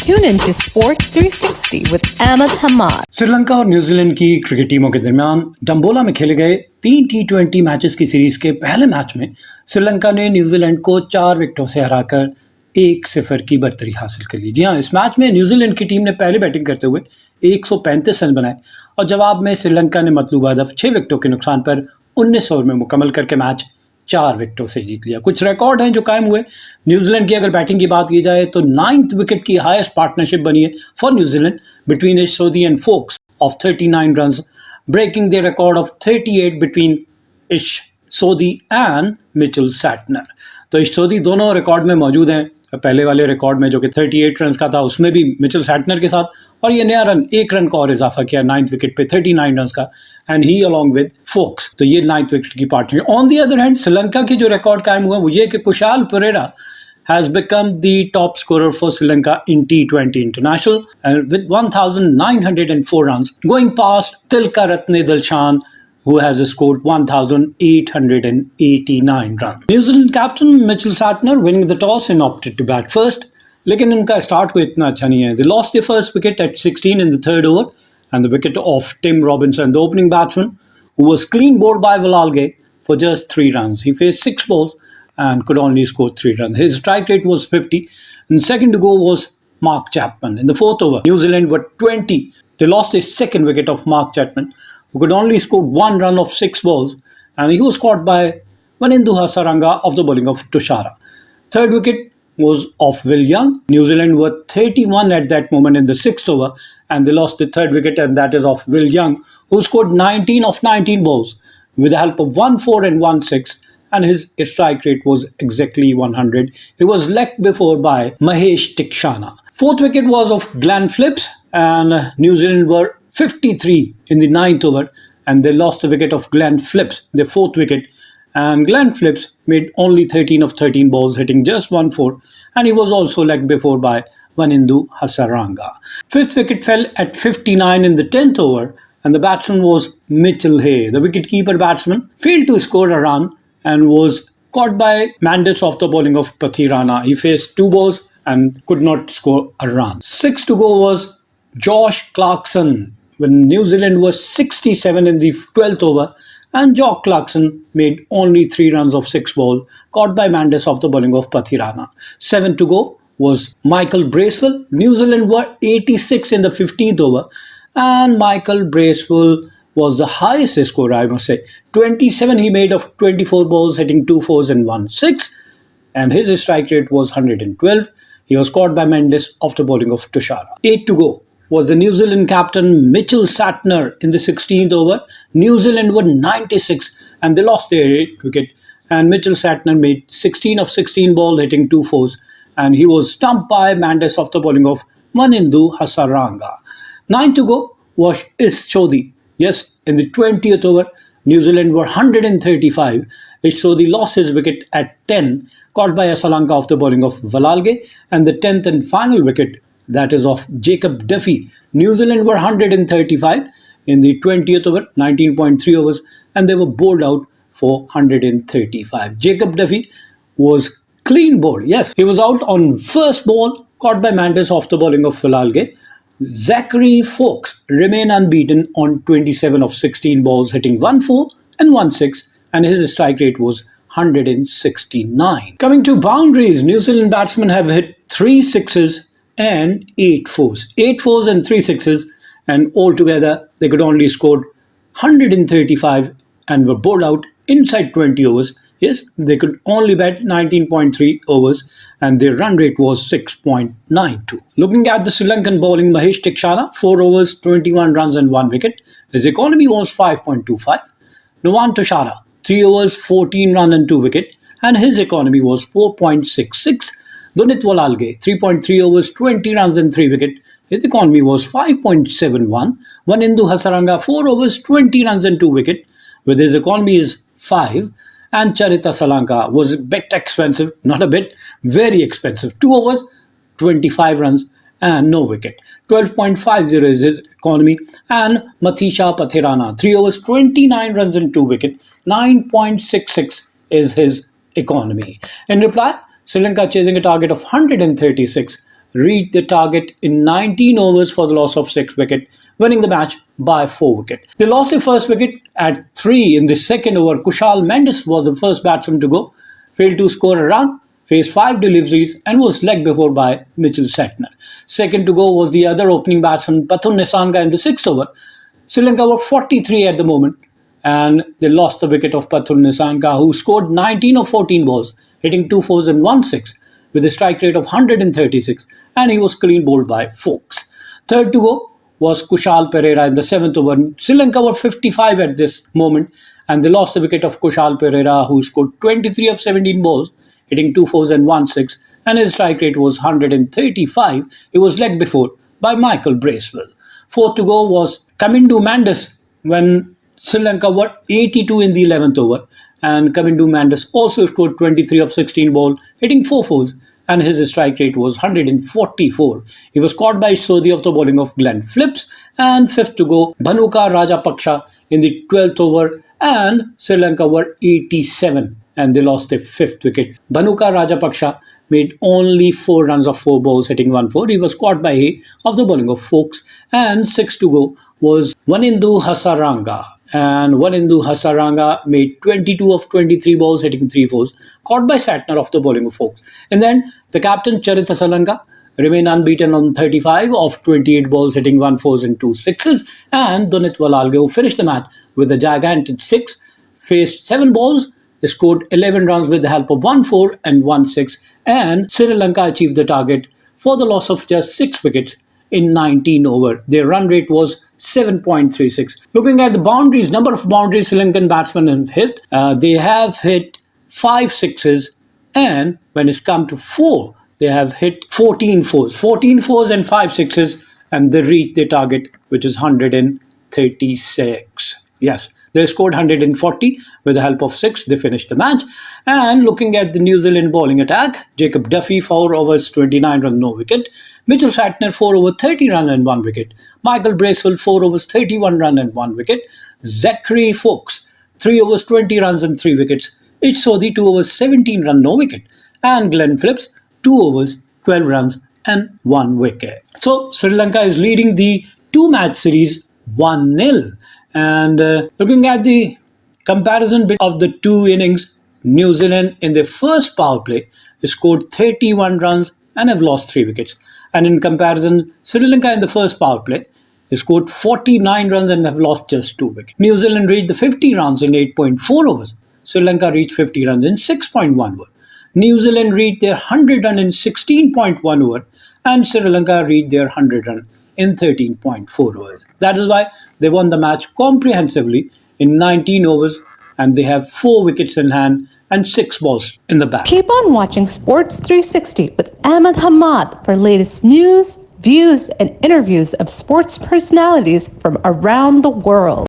Tune in to Sports 360 with Ahmed Hamad. Sri Lanka और New Zealand की cricket टीमों के दरमियान डम्बोला में खेले गए 3 T20 मैचेस की सीरीज के पहले मैच में श्रीलंका ने न्यूजीलैंड को 4 विकेटों से हराकर 1-0 की बढ़तरी हासिल कर ली। जी हाँ, इस मैच में न्यूजीलैंड की टीम ने पहले बैटिंग करते हुए 135 रन बनाए और जवाब में श्रीलंका ने मतलूबा हदफ 6 विकेटों के नुकसान पर 19 ओवर में मुकम्मल करके मैच 4 विकेटों से जीत लिया। कुछ रिकॉर्ड हैं जो कायम हुए। न्यूजीलैंड की अगर बैटिंग की बात की जाए तो 9th विकेट की हाईएस्ट पार्टनरशिप बनी है for New Zealand between इशोदी and focus of 39 runs, breaking the record of 38 between इशोदी and Mitchell Santner. तो इशोदी दोनों रिकॉर्ड में मौजूद हैं, पहले वाले रिकॉर्ड में जो कि 38 रन का था उसमें भी मिचेल सैटनर के साथ, और ये नया रन 1 रन का और इजाफा किया 9th विकेट पे 39 रन का, and he along with Foakes. तो ये 9th विकेट की partner. On the other hand Sri Lanka की जो रिकॉर्ड कायम हुआ वो ये कि Kushal Pereira has become the top scorer for Sri Lanka in T20 International with 1,904 runs, going past Tilkaratne Dilshan, who has scored 1,889 runs. New Zealand captain Mitchell Santner winning the toss and opted to bat first. लेकिन इनका start कोई इतना अच्छा नहीं है. They lost their first wicket at 16 in the third over, and the wicket of Tim Robinson, the opening batsman, who was clean bowled by Wellalage for just 3 runs. He faced 6 balls and could only score 3 runs. His strike rate was 50, and second to go was Mark Chapman. In the fourth over, New Zealand were 20. They lost a second wicket of Mark Chapman, who could only score 1 run of 6 balls, and he was caught by Wanindu Hasaranga of the bowling of Thushara. Third wicket was of Will Young. New Zealand were 31 at that moment in the 6th over, and they lost the third wicket, and that is of Will Young, who scored 19 of 19 balls with the help of 1-4 and 1-6, and his strike rate was exactly 100. He was legged before by Maheesh Theekshana. Fourth wicket was of Glenn Phillips, and New Zealand were 53 in the 9th over, and they lost the wicket of Glenn Phillips, their fourth wicket, and Glenn Phillips made only 13 of 13 balls, hitting just 1-4, and he was also legged before by Wanindu Hasaranga. Fifth wicket fell at 59 in the 10th over, and the batsman was Mitchell Hay. The wicket-keeper batsman failed to score a run and was caught by Mendis off the bowling of Pathum. He faced 2 balls and could not score a run. 6 to go was Josh Clarkson when New Zealand was 67 in the 12th over, and Josh Clarkson made only 3 runs of 6 balls, caught by Mendis off the bowling of Pathum. 7 to go was Michael Bracewell. New Zealand were 86 in the 15th over, and Michael Bracewell was the highest scorer, I must say. 27 he made of 24 balls, hitting 2 fours and 1 6, and his strike rate was 112. He was caught by Mendis off the bowling of Thushara. 8 to go was the New Zealand captain Mitchell Santner in the 16th over. New Zealand were 96, and they lost their 8th wicket, and Mitchell Santner made 16 of 16 balls, hitting 2 fours, and he was stumped by Mendis off the bowling of Wanindu Hasaranga. 9 to go was Ishodi. Yes, in the 20th over, New Zealand were 135. Ishodi lost his wicket at 10, caught by Asalanka off the bowling of Wellalage, and the 10th and final wicket, that is of Jacob Duffy. New Zealand were 135 in the 20th over, 19.3 overs, and they were bowled out for 135. Jacob Duffy was clean bowled. Yes, he was out on first ball, caught by Mendis off the bowling of Wellalage. Zakary Foulkes remained unbeaten on 27 of 16 balls, hitting 1-4 and 1-6, and his strike rate was 169. Coming to boundaries, New Zealand batsmen have hit 3 sixes and 8 fours. 8 fours and 3 sixes, and altogether they could only score 135 and were bowled out inside 20 overs. Yes, they could only bat 19.3 overs, and their run rate was 6.92. Looking at the Sri Lankan bowling, Maheesh Theekshana, 4 overs, 21 runs and 1 wicket. His economy was 5.25. Nuwan Thushara, 3 overs, 14 runs and 2 wicket, and his economy was 4.66. Dunith 3.3 overs, 20 runs and 3 wicket. His economy was 5.71. Wanindu Hasaranga, 4 overs, 20 runs and 2 wicket, with his economy is 5. And Charith Asalanka was a bit expensive, not a bit, very expensive. 2 overs, 25 runs and no wicket. 12.50 is his economy. And Maheesh Theekshana, 3 overs, 29 runs and 2 wicket. 9.66 is his economy. In reply, Sri Lanka chasing a target of 136 reached the target in 19 overs for the loss of 6 wickets, winning the match by 4 wickets. They lost their first wicket at 3 in the second over. Kusal Mendis was the first batsman to go, failed to score a run, faced 5 deliveries and was legged before by Mitchell Starc. Second to go was the other opening batsman Pathum Nissanka in the 6th over. Sri Lanka were 43 at the moment and they lost the wicket of Pathum Nissanka, who scored 19 of 14 balls, hitting 2 fours and 1 6 with a strike rate of 136, and he was clean bowled by Foulkes. Third to go was Kusal Perera in the 7th over. Sri Lanka were 55 at this moment and they lost the wicket of Kusal Perera, who scored 23 of 17 balls, hitting 2 fours and 1 6, and his strike rate was 135. He was legged before by Michael Bracewell. Fourth to go was Kamindu Mendis when Sri Lanka were 82 in the 11th over, and Kamindu Mendis also scored 23 of 16 ball, hitting 4 fours, and his strike rate was 144. He was caught by Sodhi of the bowling of Glenn Phillips. And fifth to go, Bhanuka Rajapaksa in the 12th over, and Sri Lanka were 87 and they lost their 5th wicket. Bhanuka Rajapaksa made only 4 runs of 4 balls, hitting 1 4. He was caught by Hay of the bowling of Foulkes. And 6 to go was Wanindu Hasaranga. And Wanindu Hasaranga made 22 of 23 balls, hitting 3 fours, caught by Shatner of the bowling of Foulkes. And then the captain, Charith Asalanka, remained unbeaten on 35 of 28 balls, hitting 1 fours and 2 sixes. And Dunith Wellalage, who finished the match with a gigantic 6, faced 7 balls, scored 11 runs with the help of 1 4 and 1 6. And Sri Lanka achieved the target for the loss of just 6 wickets in 19 over. Their run rate was 7.36. Looking at the boundaries, number of boundaries Sri Lankan batsmen have hit, they have hit 5 sixes, and when it's come to 4, they have hit 14 fours. 14 fours and 5 sixes, and they reached their target, which is 136. Yes, they scored 140 with the help of 6. They finished the match. And looking at the New Zealand bowling attack, Jacob Duffy, 4 overs, 29 runs, no wicket. Mitchell Starc, 4 overs, 30 runs and 1 wicket. Michael Bracewell, 4 overs, 31 runs and 1 wicket. Zakary Foulkes, 3 overs, 20 runs and 3 wickets. Ich Sodhi, 2 overs, 17 runs, no wicket. And Glenn Phillips, 2 overs, 12 runs and 1 wicket. So Sri Lanka is leading the 2-match series 1-0. And looking at the comparison of the 2 innings, New Zealand in their first power play scored 31 runs and have lost 3 wickets. And in comparison, Sri Lanka in the first power play scored 49 runs and have lost just 2 wickets. New Zealand reached the 50 runs in 8.4 overs. Sri Lanka reached 50 runs in 6.1 overs. New Zealand reached their 100 run in 16.1 over, and Sri Lanka reached their 100 run in 13.4 overs. That is why they won the match comprehensively in 19 overs, and they have 4 wickets in hand and 6 balls in the bag. Keep on watching Sports 360 with Ahmed Hamad for latest news, views, and interviews of sports personalities from around the world.